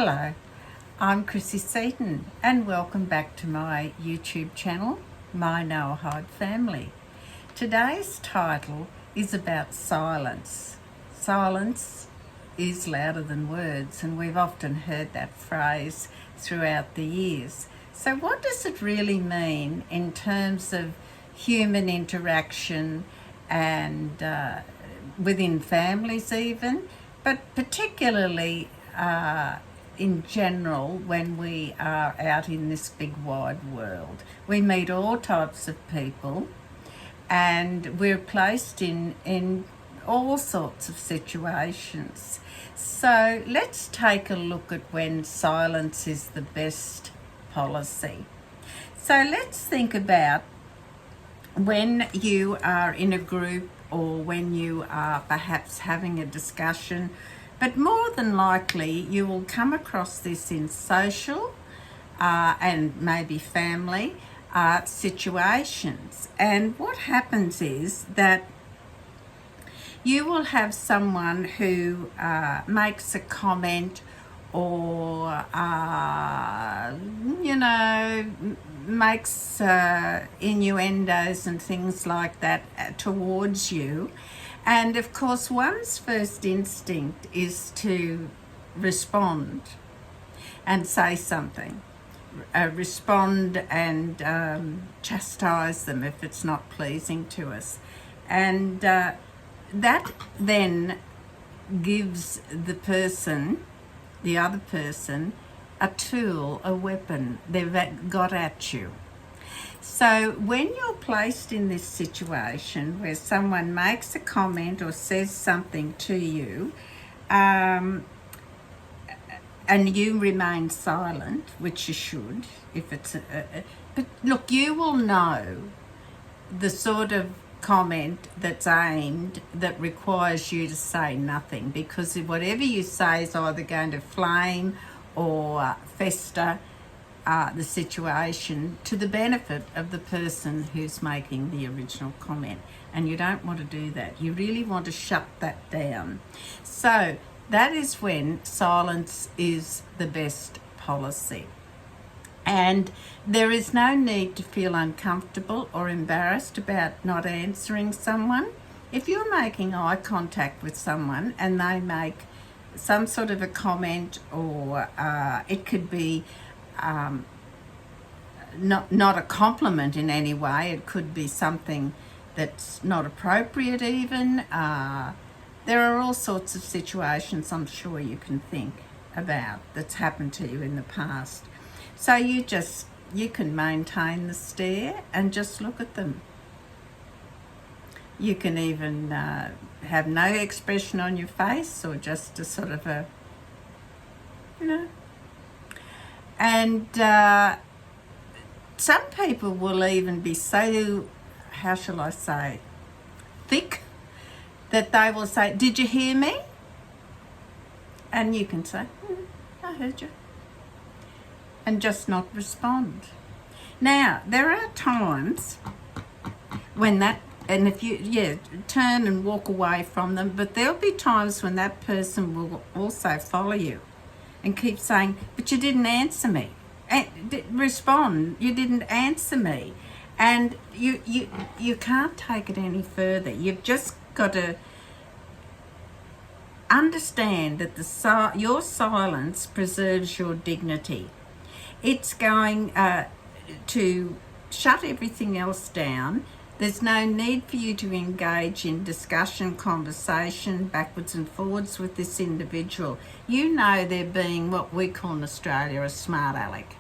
Hello, I'm Chrissy Seaton and welcome back to my YouTube channel, My Noah Hyde Family. Today's title is about silence. Silence is louder than words, and we've often heard that phrase throughout the years. So what does it really mean in terms of human interaction and within families even, but particularly in general when we are out in this big wide world? We meet all types of people and we're placed in all sorts of situations. So let's take a look at when silence is the best policy. So let's think about when you are in a group or when you are perhaps having a discussion, but more than likely you will come across this in social and maybe family situations. And what happens is that you will have someone who makes a comment or, makes innuendos and things like that towards you. And of course, one's first instinct is to respond and say something. Respond and chastise them if it's not pleasing to us. And that then gives the other person, a tool, a weapon they've got at you. So when you're placed in this situation where someone makes a comment or says something to you, and you remain silent, which you should, if it's but look, you will know the sort of comment that's aimed that requires you to say nothing, because whatever you say is either going to flame or fester the situation to the benefit of the person who's making the original comment. And you don't want to do that. You really want to shut that down. So that is when silence is the best policy. And there is no need to feel uncomfortable or embarrassed about not answering someone. If you're making eye contact with someone and they make some sort of a comment, or it could be not a compliment in any way, it could be something that's not appropriate even. There are all sorts of situations I'm sure you can think about that's happened to you in the past. So you can maintain the stare and just look at them. You can even have no expression on your face, or just a sort of a, And some people will even be so, how shall I say, thick, that they will say, "Did you hear me?" And you can say, "I heard you," and just not respond. Now, there are times when and if you, turn and walk away from them, but there'll be times when that person will also follow you and keep saying, "But you didn't answer me. Respond, you didn't answer me." And you can't take it any further. You've just got to understand that your silence preserves your dignity. It's going to shut everything else down. There's no need for you to engage in discussion, conversation, backwards and forwards with this individual. You know they're being what we call in Australia a smart aleck,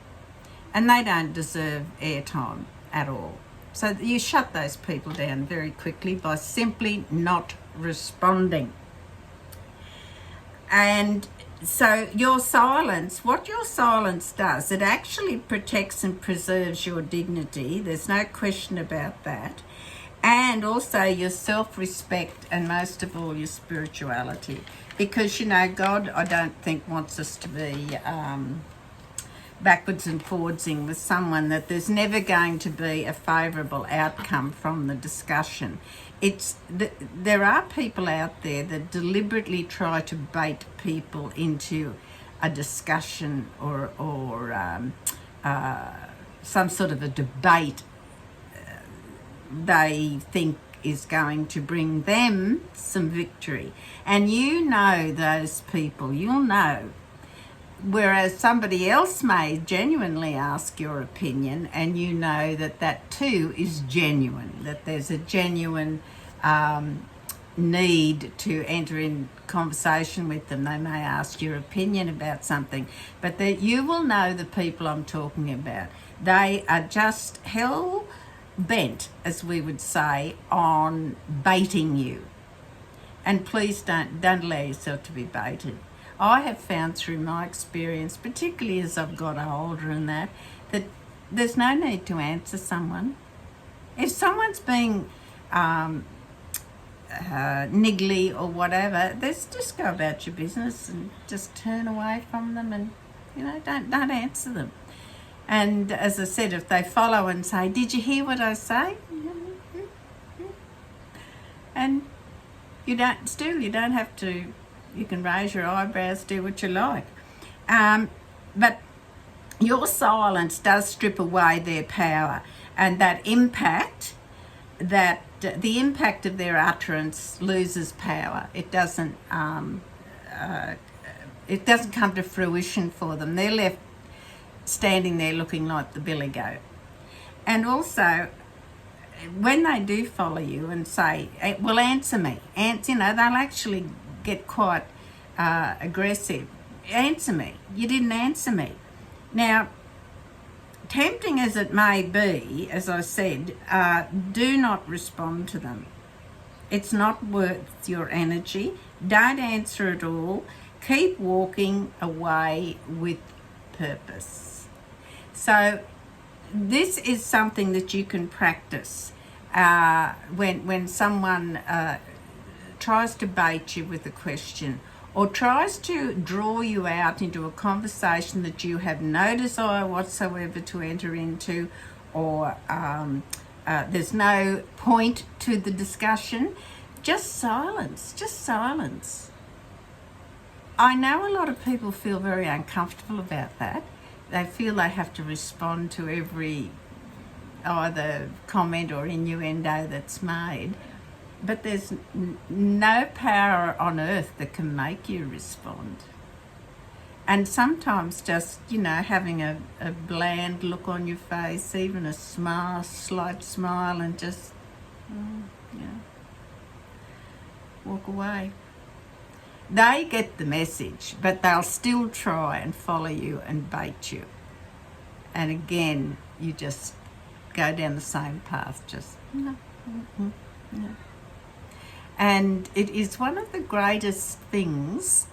and they don't deserve airtime at all. So you shut those people down very quickly by simply not responding. And so what your silence does, it actually protects and preserves your dignity. There's no question about that. And also your self-respect, and most of all your spirituality. Because, God, I don't think wants us to be backwards and forwardsing with someone that there's never going to be a favourable outcome from the discussion. There are people out there that deliberately try to bait people into a discussion or some sort of a debate they think is going to bring them some victory. And you know those people, you'll know. Whereas somebody else may genuinely ask your opinion, and you know that that too is genuine, that there's a genuine need to enter in conversation with them. They may ask your opinion about something, but that you will know the people I'm talking about. They are just hell bent, as we would say, on baiting you. And please don't allow yourself to be baited. I have found through my experience, particularly as I've got older and that there's no need to answer someone. If someone's being niggly or whatever, just go about your business and just turn away from them, and don't answer them. And as I said, if they follow and say, "Did you hear what I say?" And you don't have to. You can raise your eyebrows, do what you like. But your silence does strip away their power, and that impact, the impact of their utterance loses power. It doesn't come to fruition for them. They're left standing there looking like the billy goat. And also, when they do follow you and say, "Well, answer me," they'll actually get quite aggressive. "Answer me. You didn't answer me." Now, tempting as it may be, as I said, do not respond to them. It's not worth your energy. Don't answer at all. Keep walking away with purpose. So this is something that you can practice when someone tries to bait you with a question or tries to draw you out into a conversation that you have no desire whatsoever to enter into, or there's no point to the discussion. Just silence. I know a lot of people feel very uncomfortable about that. They feel they have to respond to every either comment or innuendo that's made. But there's no power on earth that can make you respond. And sometimes just, having a bland look on your face, even a slight smile, and just, walk away. They get the message, but they'll still try and follow you and bait you. And again, you just go down the same path, just, no. And it is one of the greatest things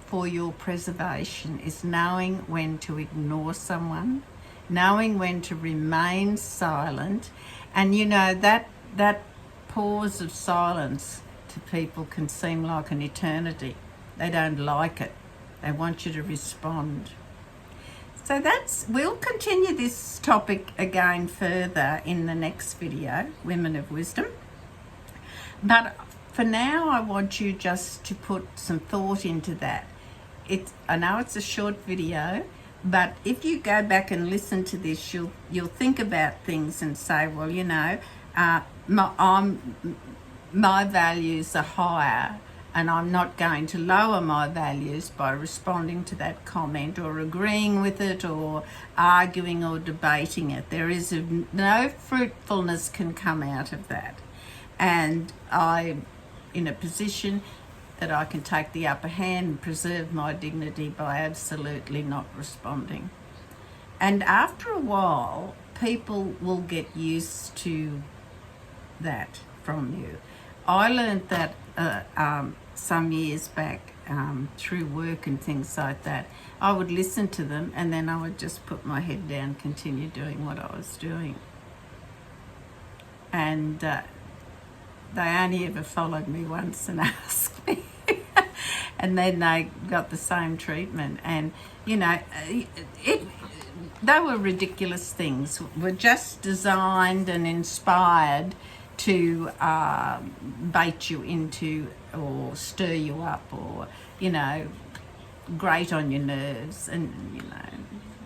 for your preservation is knowing when to ignore someone, knowing when to remain silent. And that pause of silence to people can seem like an eternity. They don't like it. They want you to respond. So we'll continue this topic again further in the next video, Women of Wisdom. But for now, I want you just to put some thought into that. I know it's a short video, but if you go back and listen to this, you'll think about things and say, well, my values are higher, and I'm not going to lower my values by responding to that comment or agreeing with it or arguing or debating it. There is no fruitfulness can come out of that. And I'm in a position that I can take the upper hand and preserve my dignity by absolutely not responding. And after a while, people will get used to that from you. I learned that some years back through work and things like that. I would listen to them and then I would just put my head down, continue doing what I was doing. And they only ever followed me once and asked me. And then they got the same treatment. And, they were ridiculous things, were just designed and inspired to bait you into or stir you up or, grate on your nerves, and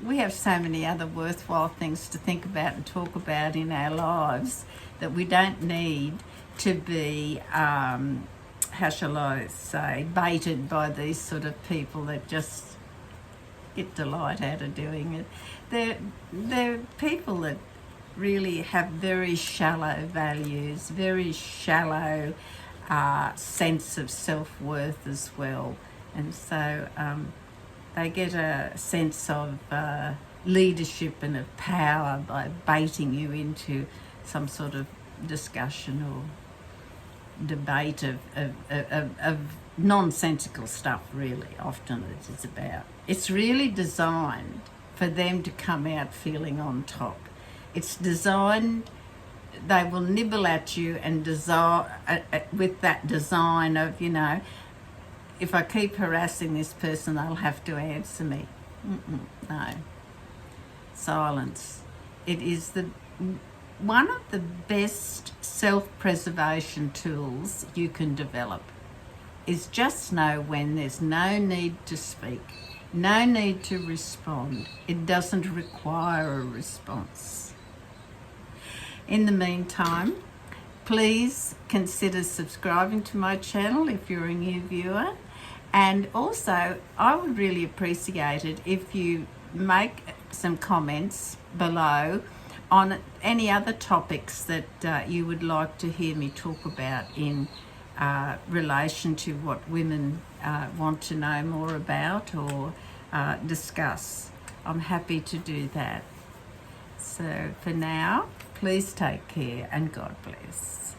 we have so many other worthwhile things to think about and talk about in our lives that we don't need to be, how shall I say, baited by these sort of people that just get delight out of doing it. They're people that really have very shallow values, very shallow sense of self-worth as well. And so they get a sense of leadership and of power by baiting you into some sort of discussion or debate of nonsensical stuff, really, often it's about. It's really designed for them to come out feeling on top. It's designed, they will nibble at you and with that design of, if I keep harassing this person, they'll have to answer me. No. Silence. It is one of the best self-preservation tools you can develop, is just know when there's no need to speak, no need to respond. It doesn't require a response. In the meantime, please consider subscribing to my channel if you're a new viewer. And also, I would really appreciate it if you make some comments below on any other topics that you would like to hear me talk about in relation to what women want to know more about or discuss. I'm happy to do that. So for now, please take care and God bless.